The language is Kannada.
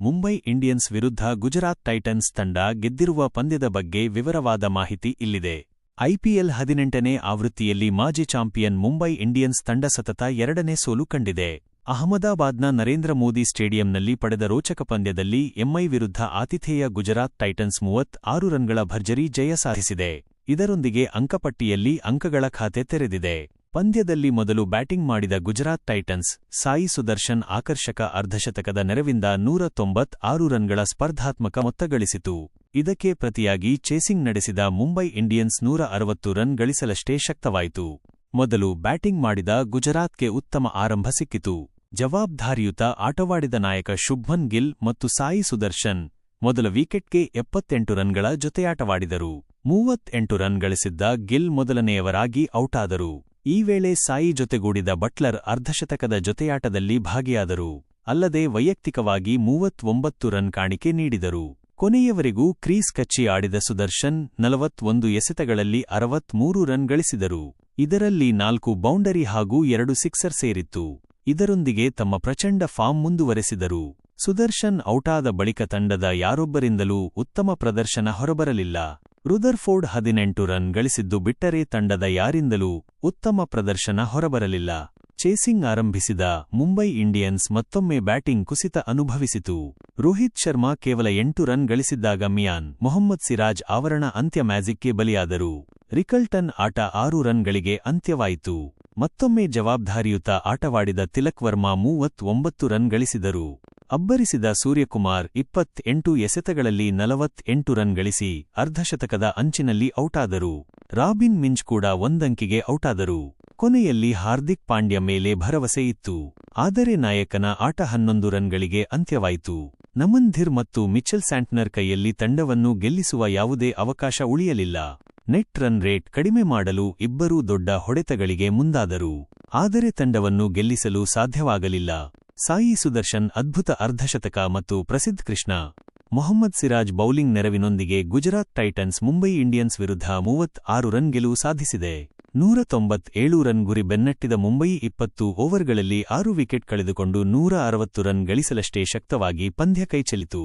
ಮುಂಬೈ ಇಂಡಿಯನ್ಸ್ ವಿರುದ್ಧ ಗುಜರಾತ್ ಟೈಟನ್ಸ್ ತಂಡ ಗೆದ್ದಿರುವ ಪಂದ್ಯದ ಬಗ್ಗೆ ವಿವರವಾದ ಮಾಹಿತಿ ಇಲ್ಲಿದೆ. ಐಪಿಎಲ್ 18ನೇ ಆವೃತ್ತಿಯಲ್ಲಿ ಮಾಜಿ ಚಾಂಪಿಯನ್ ಮುಂಬೈ ಇಂಡಿಯನ್ಸ್ ತಂಡ ಸತತ 2ನೇ ಸೋಲು ಕಂಡಿದೆ. ಅಹಮದಾಬಾದ್ನ ನರೇಂದ್ರ ಮೋದಿ ಸ್ಟೇಡಿಯಂನಲ್ಲಿ ಪಡೆದ ರೋಚಕ ಪಂದ್ಯದಲ್ಲಿ ಎಂಐ ವಿರುದ್ಧ ಆತಿಥೇಯ ಗುಜರಾತ್ ಟೈಟನ್ಸ್ 36 ರನ್ಗಳ ಭರ್ಜರಿ ಜಯ ಸಾಧಿಸಿದೆ. ಇದರೊಂದಿಗೆ ಅಂಕಪಟ್ಟಿಯಲ್ಲಿ ಅಂಕಗಳ ಖಾತೆ ತೆರೆದಿದೆ. ಪಂದ್ಯದಲ್ಲಿ ಮೊದಲು ಬ್ಯಾಟಿಂಗ್ ಮಾಡಿದ ಗುಜರಾತ್ ಟೈಟನ್ಸ್ ಸಾಯಿ ಸುದರ್ಶನ್ ಆಕರ್ಷಕ ಅರ್ಧಶತಕದ ನೆರವಿಂದ 196 ರನ್ಗಳ ಸ್ಪರ್ಧಾತ್ಮಕ ಮೊತ್ತ ಗಳಿಸಿತು. ಇದಕ್ಕೆ ಪ್ರತಿಯಾಗಿ ಚೇಸಿಂಗ್ ನಡೆಸಿದ ಮುಂಬೈ ಇಂಡಿಯನ್ಸ್ 160 ರನ್ ಗಳಿಸಲಷ್ಟೇ ಶಕ್ತವಾಯಿತು. ಮೊದಲು ಬ್ಯಾಟಿಂಗ್ ಮಾಡಿದ ಗುಜರಾತ್ಗೆ ಉತ್ತಮ ಆರಂಭ ಸಿಕ್ಕಿತು. ಜವಾಬ್ದಾರಿಯುತ ಆಟವಾಡಿದ ನಾಯಕ ಶುಭ್ಮನ್ ಗಿಲ್ ಮತ್ತು ಸಾಯಿ ಸುದರ್ಶನ್ ಮೊದಲ ವಿಕೆಟ್ಗೆ 78 ರನ್ಗಳ ಜೊತೆಯಾಟವಾಡಿದರು. 38 ರನ್ ಗಳಿಸಿದ್ದ ಗಿಲ್ ಮೊದಲನೆಯವರಾಗಿ ಔಟಾದರು. ಈ ವೇಳೆ ಸಾಯಿ ಜೊತೆಗೂಡಿದ ಬಟ್ಲರ್ ಅರ್ಧಶತಕದ ಜೊತೆಯಾಟದಲ್ಲಿ ಭಾಗಿಯಾದರು. ಅಲ್ಲದೆ ವೈಯಕ್ತಿಕವಾಗಿ 39 ರನ್ ಕಾಣಿಕೆ ನೀಡಿದರು. ಕೊನೆಯವರೆಗೂ ಕ್ರೀಸ್ ಕಚ್ಚಿ ಆಡಿದ ಸುದರ್ಶನ್ 41 ಎಸೆತಗಳಲ್ಲಿ 63 ರನ್ ಗಳಿಸಿದರು. ಇದರಲ್ಲಿ 4 ಬೌಂಡರಿ ಹಾಗೂ 2 ಸಿಕ್ಸರ್ ಸೇರಿತ್ತು. ಇದರೊಂದಿಗೆ ತಮ್ಮ ಪ್ರಚಂಡ ಫಾರ್ಮ್ ಮುಂದುವರೆಸಿದರು. ಸುದರ್ಶನ್ ಔಟಾದ ಬಳಿಕ ತಂಡದ ಯಾರೊಬ್ಬರಿಂದಲೂ ಉತ್ತಮ ಪ್ರದರ್ಶನ ಹೊರಬರಲಿಲ್ಲ. ರುದರ್ಫೋರ್ಡ್ 18 ರನ್ ಗಳಿಸಿದ್ದು ಬಿಟ್ಟರೆ ತಂಡದ ಯಾರಿಂದಲೂ ಉತ್ತಮ ಪ್ರದರ್ಶನ ಹೊರಬರಲಿಲ್ಲ. ಚೇಸಿಂಗ್ ಆರಂಭಿಸಿದ ಮುಂಬೈ ಇಂಡಿಯನ್ಸ್ ಮತ್ತೊಮ್ಮೆ ಬ್ಯಾಟಿಂಗ್ ಕುಸಿತ ಅನುಭವಿಸಿತು. ರೋಹಿತ್ ಶರ್ಮಾ ಕೇವಲ 8 ರನ್ ಗಳಿಸಿದ್ದಾಗ ಮಿಯಾನ್ ಮೊಹಮ್ಮದ್ ಸಿರಾಜ್ ಆವರಣ ಅಂತ್ಯ ಮ್ಯಾಜಿಕ್ಗೆ ಬಲಿಯಾದರು. ರಿಕಲ್ಟನ್ ಆಟ 6 ರನ್ಗಳಿಗೆ ಅಂತ್ಯವಾಯಿತು. ಮತ್ತೊಮ್ಮೆ ಜವಾಬ್ದಾರಿಯುತ ಆಟವಾಡಿದ ತಿಲಕ್ ವರ್ಮಾ 39 ರನ್ ಗಳಿಸಿದರು. ಅಬ್ಬರಿಸಿದ ಸೂರ್ಯಕುಮಾರ್ 28 ಎಸೆತಗಳಲ್ಲಿ 48 ರನ್ ಗಳಿಸಿ ಅರ್ಧಶತಕದ ಅಂಚಿನಲ್ಲಿ ಔಟಾದರು. ರಾಬಿನ್ ಮಿಂಚ್ ಕೂಡ ಒಂದಂಕಿಗೆ ಔಟಾದರು. ಕೊನೆಯಲ್ಲಿ ಹಾರ್ದಿಕ್ ಪಾಂಡ್ಯ ಮೇಲೆ ಭರವಸೆ ಇತ್ತು. ಆದರೆ ನಾಯಕನ ಆಟ 11 ರನ್ಗಳಿಗೆ ಅಂತ್ಯವಾಯಿತು. ನಮನ್ ಧಿರ್ ಮತ್ತು ಮಿಚೆಲ್ ಸ್ಯಾಂಟ್ನರ್ ಕೈಯಲ್ಲಿ ತಂಡವನ್ನು ಗೆಲ್ಲಿಸುವ ಯಾವುದೇ ಅವಕಾಶ ಉಳಿಯಲಿಲ್ಲ. ನೆಟ್ ರನ್ ರೇಟ್ ಕಡಿಮೆ ಮಾಡಲು ಇಬ್ಬರೂ ದೊಡ್ಡ ಹೊಡೆತಗಳಿಗೆ ಮುಂದಾದರು. ಆದರೆ ತಂಡವನ್ನು ಗೆಲ್ಲಿಸಲು ಸಾಧ್ಯವಾಗಲಿಲ್ಲ. ಸಾಯಿ ಸುದರ್ಶನ್ ಅದ್ಭುತ ಅರ್ಧಶತಕ ಮತ್ತು ಪ್ರಸಿದ್ಧ್ ಕೃಷ್ಣ ಮೊಹಮ್ಮದ್ ಸಿರಾಜ್ ಬೌಲಿಂಗ್ ನೆರವಿನೊಂದಿಗೆ ಗುಜರಾತ್ ಟೈಟನ್ಸ್ ಮುಂಬೈ ಇಂಡಿಯನ್ಸ್ ವಿರುದ್ಧ 36 ರನ್ ಗೆಲುವು ಸಾಧಿಸಿದೆ. 197 ರನ್ ಗುರಿ ಬೆನ್ನಟ್ಟಿದ ಮುಂಬೈ 20 ಓವರ್ಗಳಲ್ಲಿ 6 ವಿಕೆಟ್ ಕಳೆದುಕೊಂಡು 160 ರನ್ ಗಳಿಸಲಷ್ಟೇ ಶಕ್ತವಾಗಿ ಪಂದ್ಯ ಕೈಚೆಲ್ಲಿತು.